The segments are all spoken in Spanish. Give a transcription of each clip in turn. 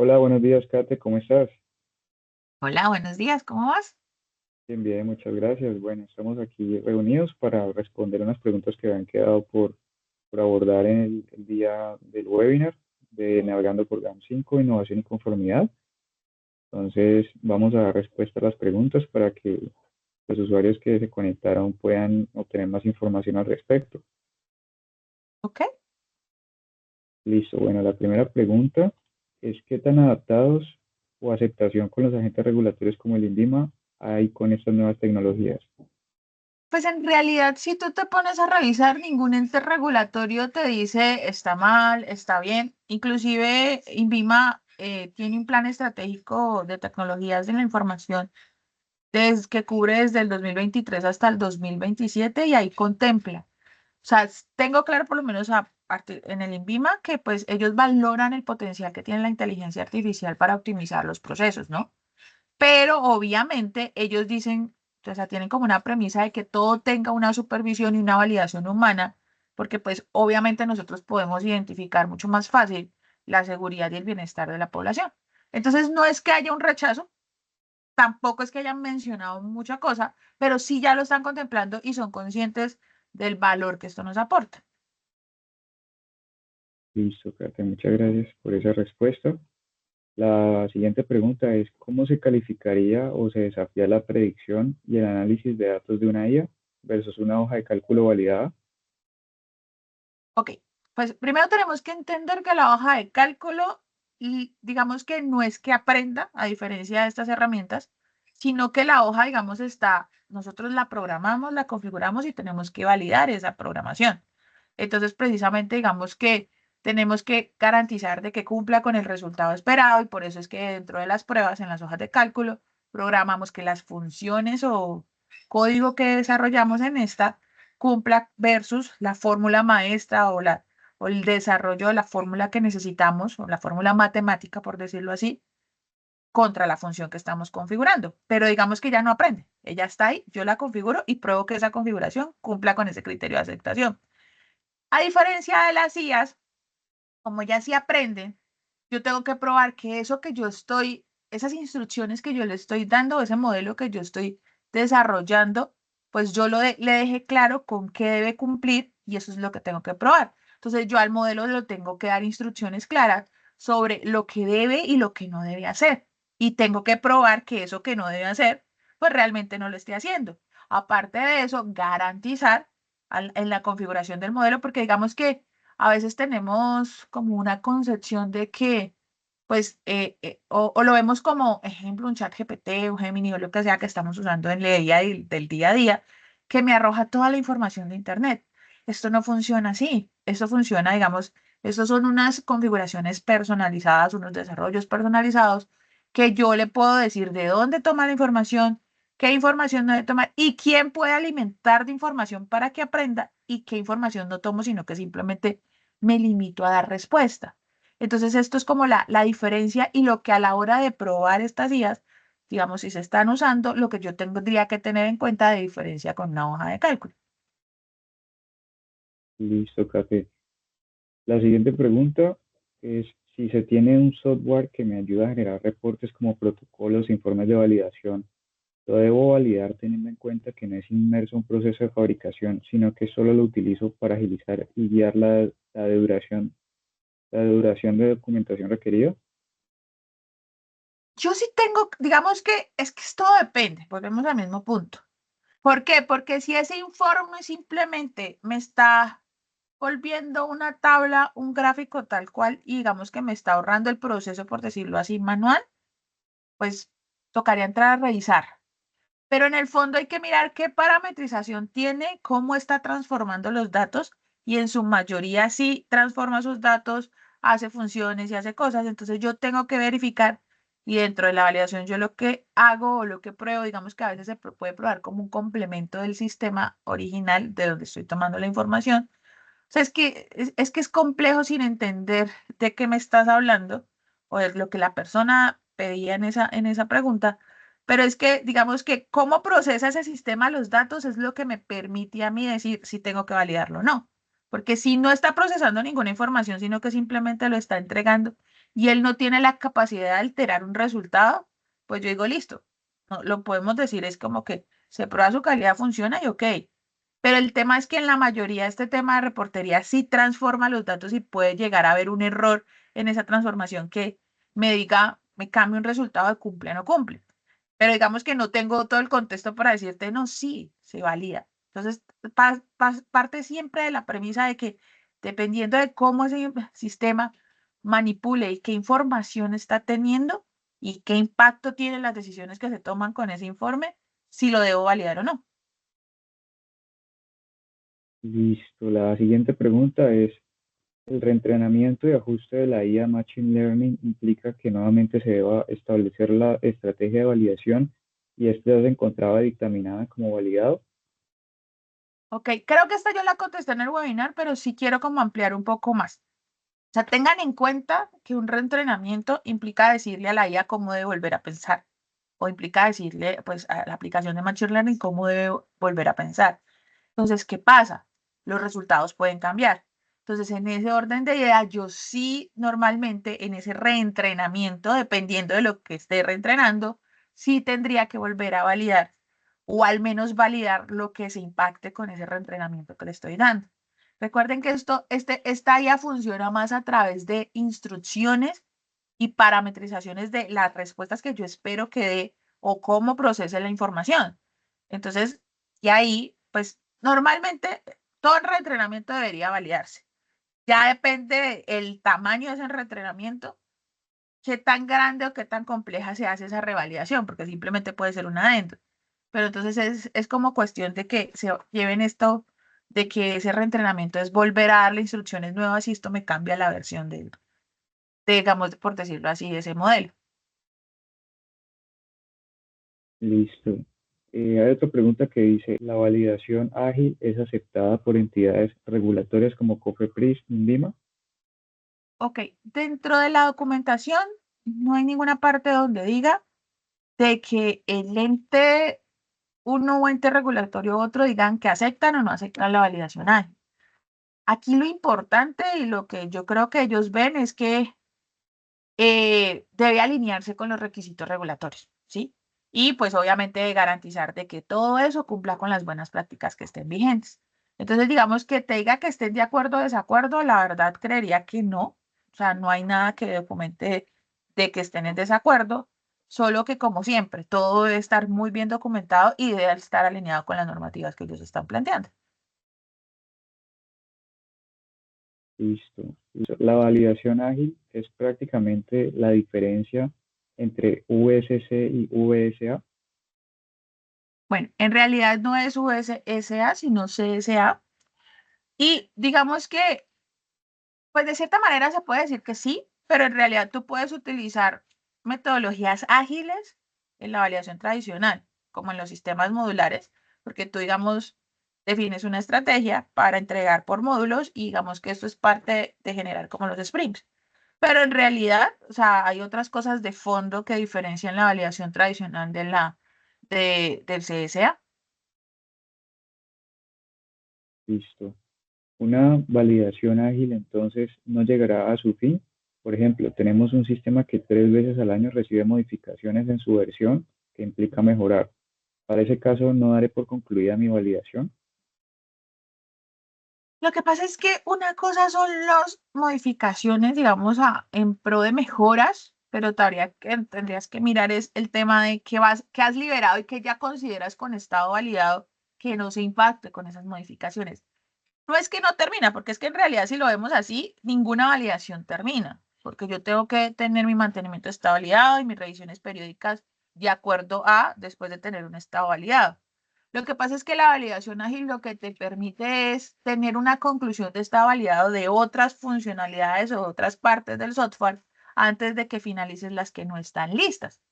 Hola, buenos días, Kate, ¿cómo estás? Hola, buenos días, ¿cómo vas? Bien, bien, muchas gracias. Bueno, estamos aquí reunidos para responder unas preguntas que han quedado por abordar en el día del webinar de Navegando por GAM 5, Innovación y Conformidad. Entonces, vamos a dar respuesta a las preguntas para que los usuarios que se conectaron puedan obtener más información al respecto. Ok. Listo, bueno, la primera pregunta es ¿qué tan adaptados o aceptación con los agentes regulatorios como el INVIMA hay con estas nuevas tecnologías? Pues en realidad, si tú te pones a revisar, ningún ente regulatorio te dice está mal, está bien. Inclusive, INVIMA tiene un plan estratégico de tecnologías de la información que cubre desde el 2023 hasta el 2027 y ahí contempla. O sea, tengo claro por lo menos en el INVIMA que pues ellos valoran el potencial que tiene la inteligencia artificial para optimizar los procesos, ¿no? Pero obviamente ellos dicen, o sea, tienen como una premisa de que todo tenga una supervisión y una validación humana, porque pues obviamente nosotros podemos identificar mucho más fácil la seguridad y el bienestar de la población. Entonces, no es que haya un rechazo, tampoco es que hayan mencionado mucha cosa, pero sí ya lo están contemplando y son conscientes del valor que esto nos aporta. Listo, Kate, muchas gracias por esa respuesta. La siguiente pregunta es, ¿cómo se calificaría o se desafía la predicción y el análisis de datos de una IA versus una hoja de cálculo validada? Ok, pues primero tenemos que entender que la hoja de cálculo, y digamos que no es que aprenda, a diferencia de estas herramientas, sino que la hoja, digamos, nosotros la programamos, la configuramos y tenemos que validar esa programación. Entonces, precisamente, digamos que tenemos que garantizar de que cumpla con el resultado esperado y por eso es que dentro de las pruebas, en las hojas de cálculo, programamos que las funciones o código que desarrollamos en esta cumpla versus la fórmula maestra o el desarrollo de la fórmula que necesitamos, o la fórmula matemática, por decirlo así, contra la función que estamos configurando. Pero digamos que ya no aprende. Ella está ahí, yo la configuro y pruebo que esa configuración cumpla con ese criterio de aceptación. A diferencia de las IAs, como ya sí aprenden, yo tengo que probar que eso que yo estoy, esas instrucciones que yo le estoy dando, ese modelo que yo estoy desarrollando, pues le deje claro con qué debe cumplir y eso es lo que tengo que probar. Entonces yo al modelo le tengo que dar instrucciones claras sobre lo que debe y lo que no debe hacer. Y tengo que probar que eso que no debe hacer, pues realmente no lo esté haciendo. Aparte de eso, garantizar en la configuración del modelo, porque digamos que a veces tenemos como una concepción de que, pues, o lo vemos como ejemplo, un chat GPT, un Gemini o lo que sea que estamos usando en el día del día a día, que me arroja toda la información de Internet. Esto no funciona así. Esto funciona, digamos, estos son unas configuraciones personalizadas, unos desarrollos personalizados que yo le puedo decir de dónde toma la información, qué información no debe tomar y quién puede alimentar de información para que aprenda y qué información no tomo, sino que simplemente me limito a dar respuesta. Entonces, esto es como la diferencia y lo que a la hora de probar estas IAs, digamos, si se están usando, lo que yo tendría que tener en cuenta de diferencia con una hoja de cálculo. Listo, Kate. La siguiente pregunta es si se tiene un software que me ayuda a generar reportes como protocolos e informes de validación. Lo debo validar teniendo en cuenta que no es inmerso en un proceso de fabricación, sino que solo lo utilizo para agilizar y guiar la duración de documentación requerida. Yo sí tengo, digamos que es que esto depende, volvemos al mismo punto. ¿Por qué? Porque si ese informe simplemente me está volviendo una tabla, un gráfico tal cual, y digamos que me está ahorrando el proceso, por decirlo así, manual, pues tocaría entrar a revisar. Pero en el fondo hay que mirar qué parametrización tiene, cómo está transformando los datos, y en su mayoría sí transforma sus datos, hace funciones y hace cosas. Entonces yo tengo que verificar y dentro de la validación yo lo que hago o lo que pruebo, digamos que a veces puede probar como un complemento del sistema original de donde estoy tomando la información. O sea, es que es complejo sin entender de qué me estás hablando o de lo que la persona pedía en esa pregunta, pero es que, digamos que cómo procesa ese sistema los datos es lo que me permite a mí decir si tengo que validarlo o no. Porque si no está procesando ninguna información, sino que simplemente lo está entregando y él no tiene la capacidad de alterar un resultado, pues yo digo, listo, no, lo podemos decir, es como que se prueba su calidad, funciona y ok. Pero el tema es que en la mayoría este tema de reportería sí transforma los datos y puede llegar a haber un error en esa transformación que me diga, me cambie un resultado de cumple o no cumple. Pero digamos que no tengo todo el contexto para decirte, no, sí, se valida. Entonces, parte siempre de la premisa de que dependiendo de cómo ese sistema manipule y qué información está teniendo y qué impacto tienen las decisiones que se toman con ese informe, si lo debo validar o no. Listo. La siguiente pregunta es, ¿el reentrenamiento y ajuste de la IA Machine Learning implica que nuevamente se deba establecer la estrategia de validación y esta ya se encontraba dictaminada como validado? Ok, creo que esta yo la contesté en el webinar, pero sí quiero como ampliar un poco más. O sea, tengan en cuenta que un reentrenamiento implica decirle a la IA cómo debe volver a pensar, o implica decirle, pues, a la aplicación de Machine Learning cómo debe volver a pensar. Entonces, ¿qué pasa? Los resultados pueden cambiar. Entonces, en ese orden de ideas, yo sí normalmente en ese reentrenamiento, dependiendo de lo que esté reentrenando, sí tendría que volver a validar o al menos validar lo que se impacte con ese reentrenamiento que le estoy dando. Recuerden que esta IA funciona más a través de instrucciones y parametrizaciones de las respuestas que yo espero que dé o cómo procese la información. Entonces, y ahí, pues normalmente todo el reentrenamiento debería validarse. Ya depende del tamaño de ese reentrenamiento, qué tan grande o qué tan compleja se hace esa revalidación, porque simplemente puede ser una adentro. Pero entonces es como cuestión de que se lleven esto, de que ese reentrenamiento es volver a darle instrucciones nuevas y esto me cambia la versión digamos, por decirlo así, de ese modelo. Listo. Hay otra pregunta que dice, ¿la validación ágil es aceptada por entidades regulatorias como COFEPRIS, INVIMA? Ok, dentro de la documentación no hay ninguna parte donde diga de que el ente, uno o ente regulatorio u otro digan que aceptan o no aceptan la validación ágil. Aquí lo importante y lo que yo creo que ellos ven es que debe alinearse con los requisitos regulatorios, ¿sí? Y pues obviamente garantizar de que todo eso cumpla con las buenas prácticas que estén vigentes. Entonces, digamos que te diga que estén de acuerdo o desacuerdo, la verdad creería que no. O sea, no hay nada que documente de que estén en desacuerdo, solo que como siempre, todo debe estar muy bien documentado y debe estar alineado con las normativas que ellos están planteando. Listo. La validación ágil es prácticamente la diferencia entre VSC y VSA. Bueno, en realidad no es USSA, sino CSA. Y digamos que pues de cierta manera se puede decir que sí, pero en realidad tú puedes utilizar metodologías ágiles en la validación tradicional, como en los sistemas modulares, porque tú, digamos, defines una estrategia para entregar por módulos y digamos que esto es parte de generar como los sprints. Pero en realidad, o sea, hay otras cosas de fondo que diferencian la validación tradicional del CSA. Listo. Una validación ágil entonces no llegará a su fin. Por ejemplo, tenemos un sistema que 3 veces al año recibe modificaciones en su versión que implica mejorar. Para ese caso, no daré por concluida mi validación. Lo que pasa es que una cosa son las modificaciones, digamos, en pro de mejoras, pero tendrías que mirar es el tema de qué has liberado y que ya consideras con estado validado que no se impacte con esas modificaciones. No es que no termina, porque es que en realidad si lo vemos así, ninguna validación termina, porque yo tengo que tener mi mantenimiento de estado validado y mis revisiones periódicas de acuerdo a después de tener un estado validado. Lo que pasa es que la validación ágil lo que te permite es tener una conclusión de estado validado de otras funcionalidades o otras partes del software antes de que finalices las que no están listas.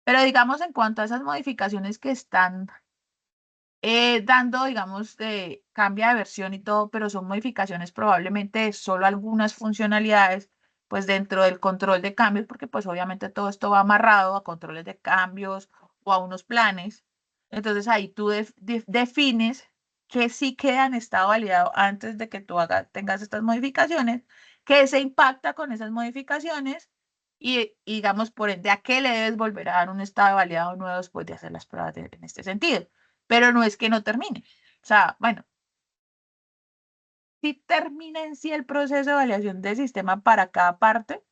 Pero digamos en cuanto a esas modificaciones que están dando, digamos, cambia de versión y todo, pero son modificaciones probablemente de solo algunas funcionalidades, pues dentro del control de cambios, porque pues obviamente todo esto va amarrado a controles de cambios o a unos planes. Entonces ahí tú defines que sí queda en estado validado antes de que tú tengas estas modificaciones, que se impacta con esas modificaciones y digamos, por ende, ¿a qué le debes volver a dar un estado validado nuevo después de hacer las pruebas en este sentido? Pero no es que no termine. O sea, bueno, sí termina en sí el proceso de validación del sistema para cada parte,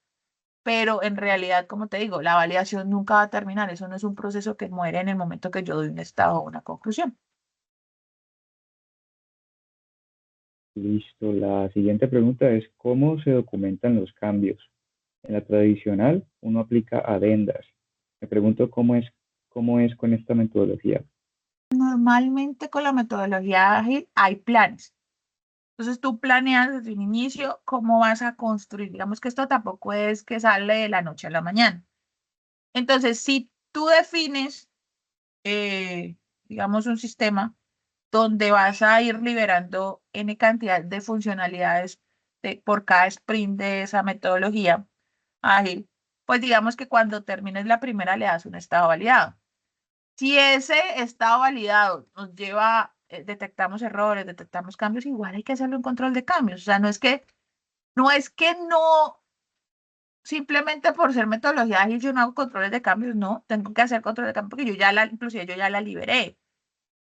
pero en realidad, como te digo, la validación nunca va a terminar. Eso no es un proceso que muere en el momento que yo doy un estado o una conclusión. Listo. La siguiente pregunta es, ¿cómo se documentan los cambios? En la tradicional, uno aplica adendas. Me pregunto cómo es con esta metodología. Normalmente con la metodología ágil hay planes. Entonces tú planeas desde un inicio cómo vas a construir. Digamos que esto tampoco es que sale de la noche a la mañana. Entonces, si tú defines, digamos, un sistema donde vas a ir liberando N cantidad de funcionalidades por cada sprint de esa metodología ágil, pues digamos que cuando termines la primera le das un estado validado. Si ese estado validado nos lleva, detectamos errores, detectamos cambios, igual hay que hacerle un control de cambios. O sea, no es que no, simplemente por ser metodología ágil yo no hago controles de cambios, no, tengo que hacer controles de cambios porque inclusive yo ya la liberé.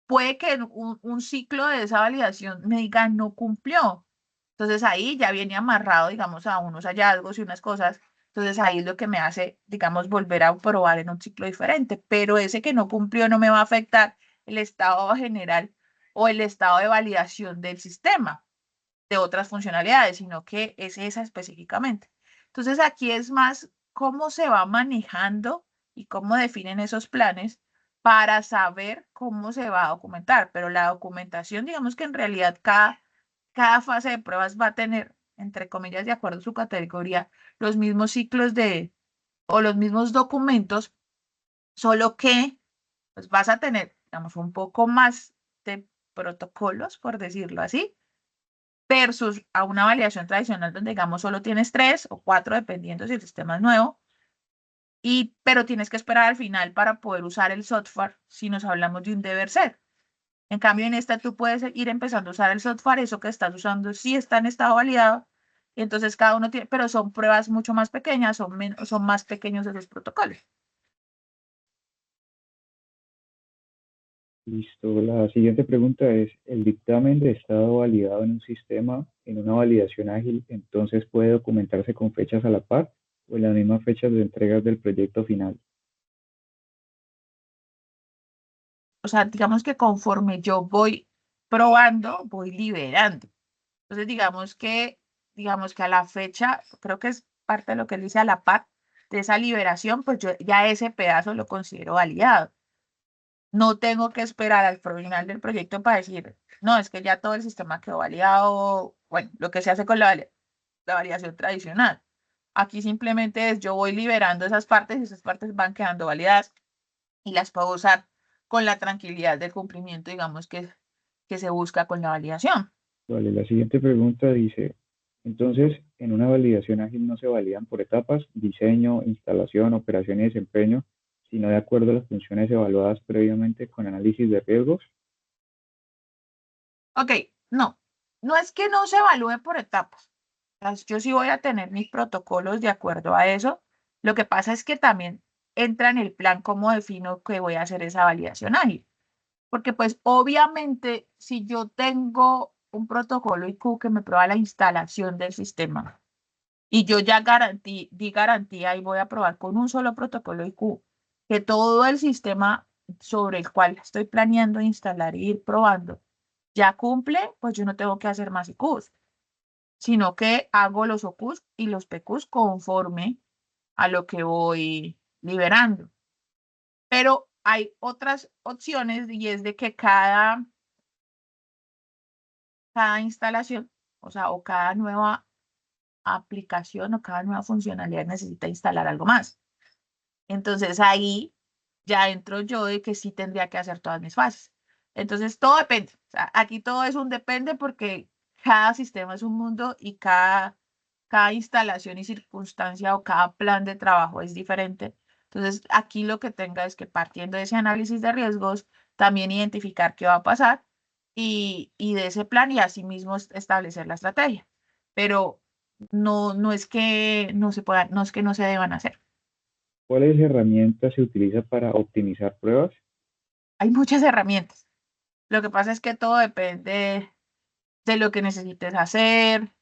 Puede que en un ciclo de esa validación me diga no cumplió. Entonces ahí ya viene amarrado, digamos, a unos hallazgos y unas cosas. Entonces ahí es lo que me hace, digamos, volver a probar en un ciclo diferente. Pero ese que no cumplió no me va a afectar el estado general o el estado de validación del sistema de otras funcionalidades, sino que es esa específicamente. Entonces aquí es más cómo se va manejando y cómo definen esos planes para saber cómo se va a documentar. Pero la documentación, digamos que en realidad cada fase de pruebas va a tener, entre comillas, de acuerdo a su categoría, los mismos ciclos o los mismos documentos, solo que pues vas a tener, digamos, un poco más de protocolos, por decirlo así, versus a una validación tradicional donde, digamos, solo tienes 3 o 4, dependiendo si el sistema es nuevo, pero tienes que esperar al final para poder usar el software si nos hablamos de un deber ser. En cambio, en esta tú puedes ir empezando a usar el software, eso que estás usando sí está en estado validado, y entonces cada uno tiene, pero son pruebas mucho más pequeñas, son más pequeños esos protocolos. Listo. La siguiente pregunta es, ¿el dictamen de estado validado en un sistema, en una validación ágil, entonces puede documentarse con fechas a la par o en las mismas fechas de entregas del proyecto final? O sea, digamos que conforme yo voy probando, voy liberando. Entonces, digamos que a la fecha, creo que es parte de lo que él dice a la par de esa liberación, pues yo ya ese pedazo lo considero validado. No tengo que esperar al final del proyecto para decir, no, es que ya todo el sistema quedó validado, bueno, lo que se hace con la validación tradicional. Aquí simplemente es yo voy liberando esas partes y esas partes van quedando validadas y las puedo usar con la tranquilidad del cumplimiento, digamos, que se busca con la validación. Vale, la siguiente pregunta dice, entonces, en una validación ágil no se validan por etapas, diseño, instalación, operación y desempeño, sino de acuerdo a las funciones evaluadas previamente con análisis de riesgos. Ok, no es que no se evalúe por etapas. Yo sí voy a tener mis protocolos de acuerdo a eso. Lo que pasa es que también entra en el plan cómo defino que voy a hacer esa validación ágil. Porque pues obviamente si yo tengo un protocolo IQ que me prueba la instalación del sistema y yo ya di garantía y voy a probar con un solo protocolo IQ que todo el sistema sobre el cual estoy planeando instalar e ir probando ya cumple, pues yo no tengo que hacer más IQs, sino que hago los OQs y los PQs conforme a lo que voy liberando. Pero hay otras opciones y es de que cada instalación, o sea, o cada nueva aplicación o cada nueva funcionalidad necesita instalar algo más. Entonces ahí ya entro yo de que sí tendría que hacer todas mis fases. Entonces todo depende. O sea, aquí todo es un depende porque cada sistema es un mundo y cada instalación y circunstancia o cada plan de trabajo es diferente. Entonces aquí lo que tenga es que partiendo de ese análisis de riesgos, también identificar qué va a pasar y de ese plan y asimismo establecer la estrategia. Pero no es que no se puedan, no es que no se deban hacer. ¿Cuáles herramientas se utiliza para optimizar pruebas? Hay muchas herramientas. Lo que pasa es que todo depende de lo que necesites hacer,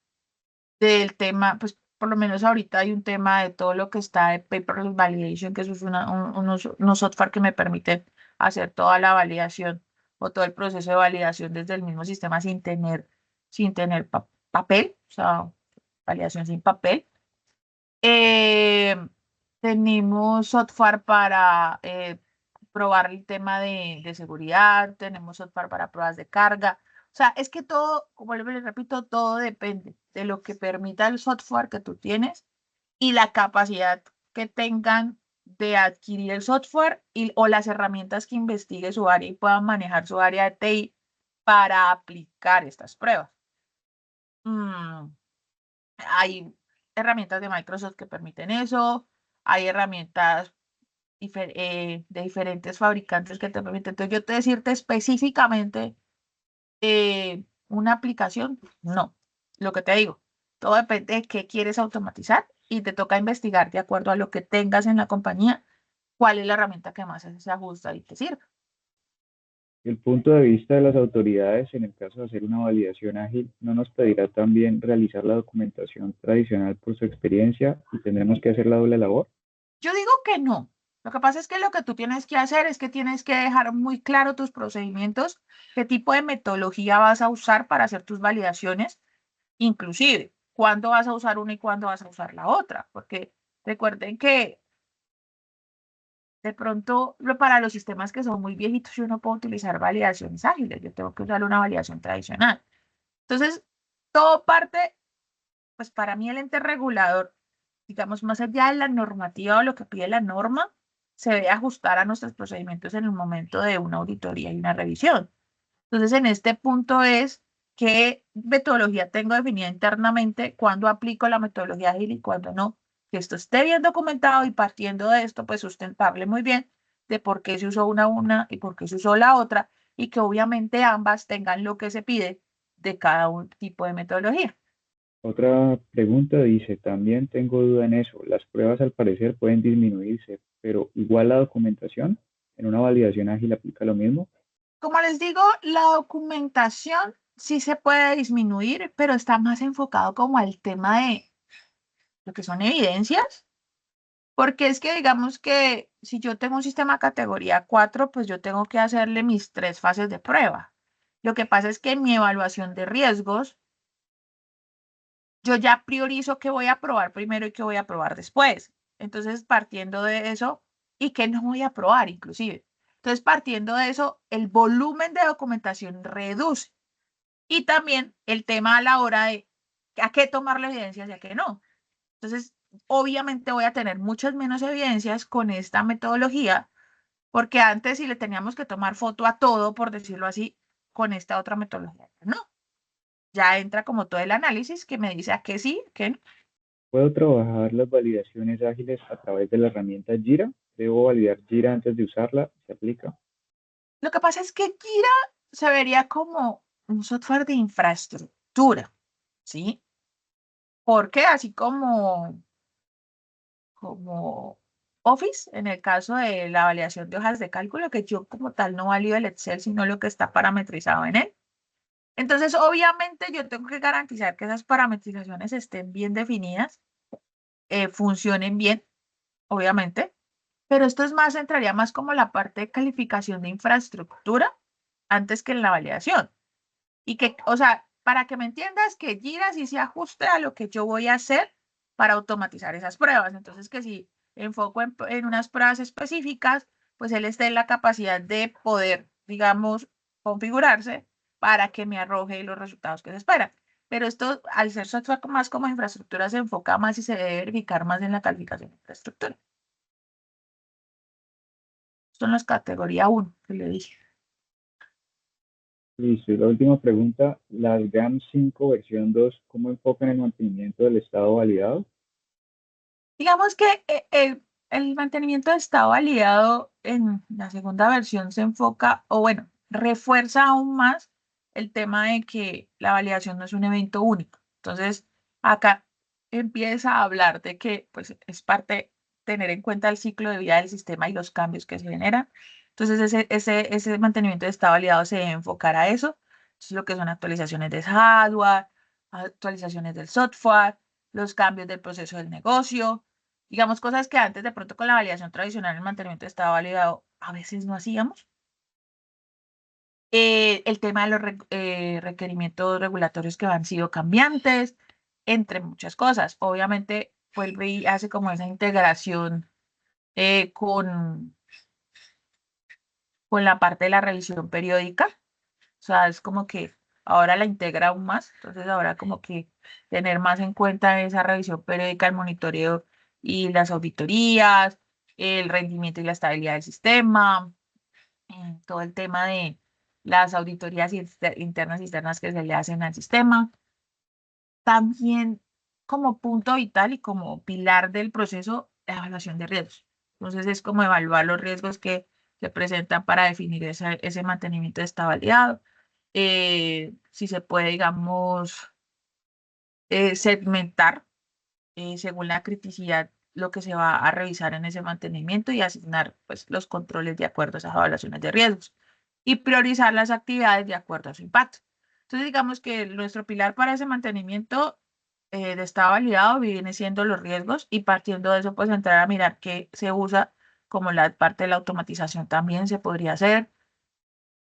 del tema, pues por lo menos ahorita hay un tema de todo lo que está de paperless validation, que eso es unos software que me permiten hacer toda la validación o todo el proceso de validación desde el mismo sistema sin tener papel, o sea, validación sin papel. Eh, tenemos software para probar el tema de seguridad, tenemos software para pruebas de carga. O sea, es que todo, como les repito, todo depende de lo que permita el software que tú tienes y la capacidad que tengan de adquirir el software o las herramientas que investigue su área y puedan manejar su área de TI para aplicar estas pruebas. Mm, hay herramientas de Microsoft que permiten eso, hay herramientas de diferentes fabricantes que te permiten. Entonces, yo te decirte específicamente una aplicación, no. Lo que te digo, todo depende de qué quieres automatizar y te toca investigar de acuerdo a lo que tengas en la compañía, cuál es la herramienta que más se ajusta y te sirve. El punto de vista de las autoridades en el caso de hacer una validación ágil no nos pedirá también realizar la documentación tradicional por su experiencia y tendremos que hacer la doble labor. Yo digo que no. Lo que pasa es que lo que tú tienes que hacer es que tienes que dejar muy claro tus procedimientos, qué tipo de metodología vas a usar para hacer tus validaciones, inclusive cuándo vas a usar una y cuándo vas a usar la otra, porque recuerden que de pronto para los sistemas que son muy viejitos yo no puedo utilizar validaciones ágiles, yo tengo que usar una validación tradicional. Entonces, todo parte, pues para mí el ente regulador, digamos, más allá de la normativa o lo que pide la norma, se debe ajustar a nuestros procedimientos en el momento de una auditoría y una revisión. Entonces, en este punto es qué metodología tengo definida internamente, cuándo aplico la metodología ágil y cuándo no. Que esto esté bien documentado y partiendo de esto, pues sustentarle muy bien de por qué se usó una y por qué se usó la otra y que obviamente ambas tengan lo que se pide de cada un tipo de metodología. Otra pregunta dice, también tengo duda en eso, las pruebas al parecer pueden disminuirse, pero igual la documentación en una validación ágil aplica lo mismo. Como les digo, la documentación sí se puede disminuir, pero está más enfocado como al tema de lo que son evidencias. Porque es que digamos que si yo tengo un sistema categoría 4, pues yo tengo que hacerle mis 3 fases de prueba. Lo que pasa es que en mi evaluación de riesgos, yo ya priorizo qué voy a probar primero y qué voy a probar después. Entonces, partiendo de eso, y qué no voy a probar inclusive. Entonces, partiendo de eso, el volumen de documentación reduce. Y también el tema a la hora de a qué tomar la evidencia y a qué no. Entonces, obviamente voy a tener muchas menos evidencias con esta metodología, porque antes si le teníamos que tomar foto a todo, por decirlo así, con esta otra metodología. No, ya entra como todo el análisis que me dice a qué sí, qué no. ¿Puedo trabajar las validaciones ágiles a través de la herramienta Jira? ¿Debo validar Jira antes de usarla? ¿Se aplica? Lo que pasa es que Kira se vería como un software de infraestructura, ¿sí? Porque así como Office, en el caso de la validación de hojas de cálculo, que yo como tal no valido el Excel, sino lo que está parametrizado en él. Entonces, obviamente, yo tengo que garantizar que esas parametrizaciones estén bien definidas, funcionen bien, obviamente, pero esto es más, entraría más como la parte de calificación de infraestructura antes que en la validación. Y que, o sea, para que me entiendas, que Jira sí se ajuste a lo que yo voy a hacer para automatizar esas pruebas. Entonces, que si enfoco en unas pruebas específicas, pues él esté en la capacidad de poder, digamos, configurarse para que me arroje los resultados que se esperan. Pero esto, al ser software más como infraestructura, se enfoca más y se debe verificar más en la calificación de infraestructura. Son las categoría 1 que le dije. Listo. Y la última pregunta, las GAM 5 versión 2, ¿cómo enfocan el mantenimiento del estado validado? Digamos que el mantenimiento de estado validado en la segunda versión se enfoca, o bueno, refuerza aún más el tema de que la validación no es un evento único. Entonces, acá empieza a hablar de que pues, es parte tener en cuenta el ciclo de vida del sistema y los cambios que se generan. Entonces, ese mantenimiento de estado validado se debe enfocar a eso. Entonces, lo que son actualizaciones de hardware, actualizaciones del software, los cambios del proceso del negocio, digamos, cosas que antes de pronto con la validación tradicional, el mantenimiento de estado validado, a veces no hacíamos. El tema de los requerimientos regulatorios que han sido cambiantes, entre muchas cosas. Obviamente vuelve y hace como esa integración con la parte de la revisión periódica. O sea, es como que ahora la integra aún más. Entonces ahora como que tener más en cuenta esa revisión periódica, el monitoreo y las auditorías, el rendimiento y la estabilidad del sistema, todo el tema de las auditorías internas y externas que se le hacen al sistema. También como punto vital y como pilar del proceso, la evaluación de riesgos. Entonces es como evaluar los riesgos que se presentan para definir ese mantenimiento de estado validado. Si se puede, digamos, segmentar según la criticidad lo que se va a revisar en ese mantenimiento y asignar pues, los controles de acuerdo a esas evaluaciones de riesgos y priorizar las actividades de acuerdo a su impacto. Entonces, digamos que nuestro pilar para ese mantenimiento de estado validado viene siendo los riesgos y partiendo de eso, pues entrar a mirar qué se usa como la parte de la automatización también se podría hacer.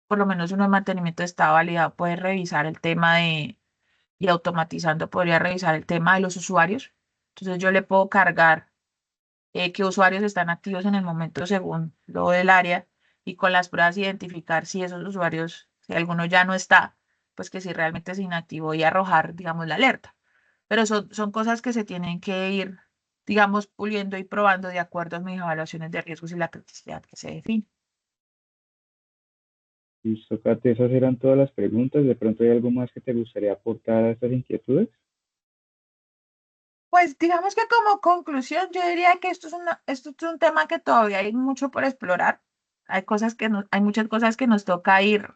Por lo menos uno de mantenimiento de estado validado puede revisar el tema de y automatizando podría revisar el tema de los usuarios. Entonces yo le puedo cargar qué usuarios están activos en el momento según lo del área y con las pruebas identificar si esos usuarios, si alguno ya no está, pues que si realmente es inactivo y arrojar, digamos, la alerta. Pero son cosas que se tienen que ir, digamos, puliendo y probando de acuerdo a mis evaluaciones de riesgos y la criticidad que se define. Listo, Kate, esas eran todas las preguntas. ¿De pronto hay algo más que te gustaría aportar a estas inquietudes? Pues digamos que como conclusión, yo diría que esto es un tema que todavía hay mucho por explorar. Hay muchas cosas que nos toca ir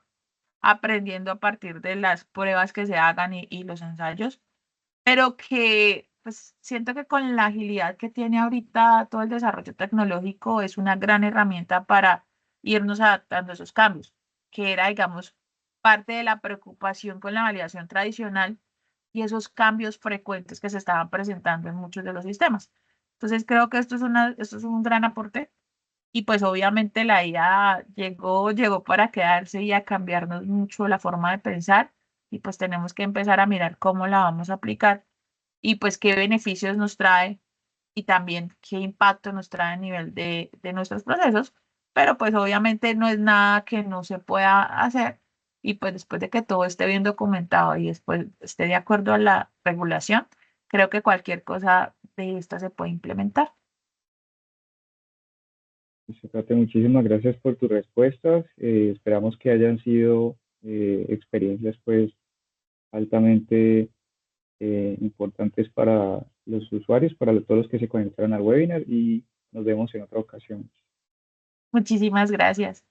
aprendiendo a partir de las pruebas que se hagan y los ensayos, pero que pues siento que con la agilidad que tiene ahorita todo el desarrollo tecnológico es una gran herramienta para irnos adaptando a esos cambios, que era, digamos, parte de la preocupación con la validación tradicional y esos cambios frecuentes que se estaban presentando en muchos de los sistemas. Entonces creo que esto es un gran aporte y pues obviamente la IA llegó para quedarse y a cambiarnos mucho la forma de pensar y pues tenemos que empezar a mirar cómo la vamos a aplicar y pues qué beneficios nos trae y también qué impacto nos trae a nivel de nuestros procesos, pero pues obviamente no es nada que no se pueda hacer y pues después de que todo esté bien documentado y después esté de acuerdo a la regulación, creo que cualquier cosa de esta se puede implementar. Listo, Kate, muchísimas gracias por tus respuestas. Esperamos que hayan sido experiencias pues altamente importantes para los usuarios, para todos los que se conectaron al webinar y nos vemos en otra ocasión. Muchísimas gracias.